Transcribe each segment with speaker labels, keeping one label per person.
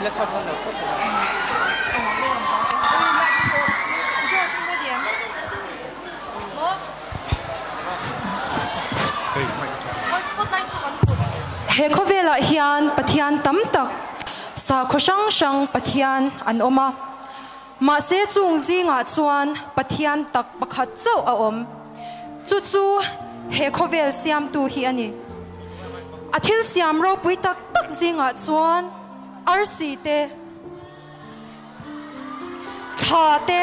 Speaker 1: let's have one now.
Speaker 2: he khovela hian pathian tam tak sa khoshang shang pathian an oma ma se chung zinga chuan pathian tak pakhat chau a om chu chu he khovel siam tu hi ani athil siam ro pui tak tak zinga chuan arsi te tha te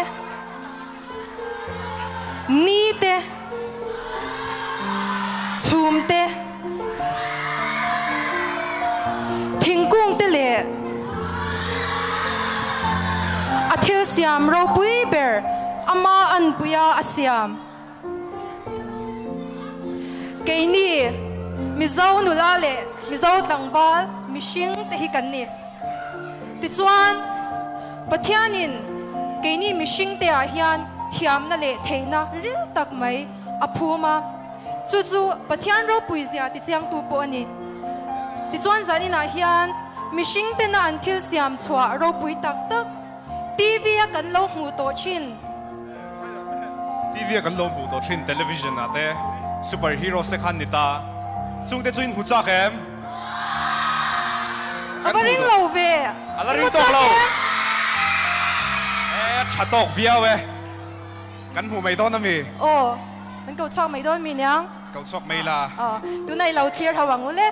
Speaker 2: ni te chum te thingkung te le athil siam ro pui ber ama an puya asiam keini mizau nula le mizau tlangwal mishing te hi kan ni ti chuan pathianin keini mishing te a hian thiam na le theina ril tak mai aphuma chu chu pathian ro pui zia ti chiang tu po ani ti chuan zanina hian mishing te na an thil siam chua ro pui tak tak TV a kan lo hmu to chin
Speaker 3: TV a kan lo hmu to chin television ate superhero se khan nita chung te chuin hu cha kem
Speaker 2: avaring lo ve
Speaker 3: alaring tok lo chatok via we kan hmu mai don ami
Speaker 2: kan ko chok mai don mi nyang
Speaker 3: kau sok mai la
Speaker 2: tu nai lo clear hawang ule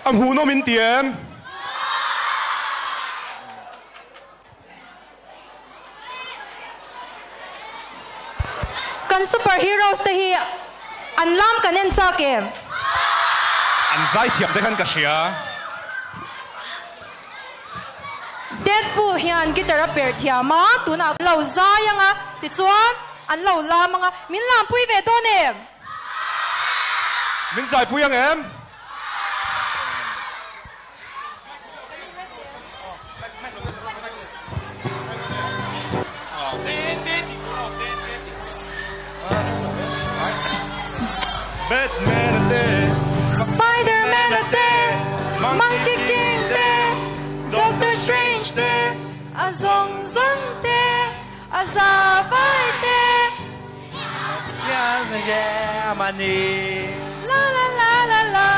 Speaker 3: anh hù nó mình tiền
Speaker 2: kan superheroes te hi an lam kan en sa kem
Speaker 3: anh giải thiệp để khăn cả xia
Speaker 2: Deadpool hian guitar per thiama tuna lo za yanga ti chuan an lo la manga min lam pui ve to ne
Speaker 3: mình giải phu yang em Batman a day,
Speaker 2: Spider-Man a day, Monkey King day, Doctor Strange day, Azong Zong day, Azavai day,
Speaker 1: yeah, money.
Speaker 2: la la la la la.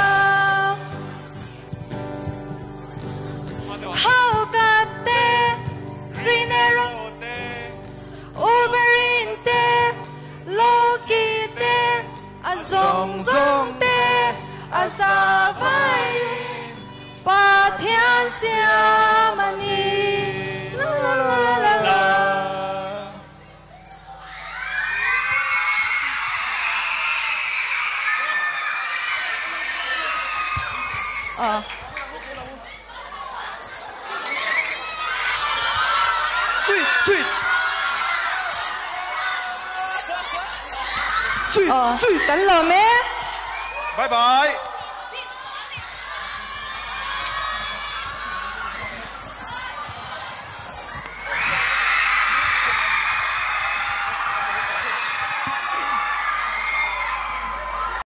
Speaker 2: Hulk day, Green Arrow, Wolverine day, Loki day, Azong Zong day, Azavai, Patian Siamani, la la la la la.
Speaker 3: sweet
Speaker 2: Kan lo me?
Speaker 3: bye bye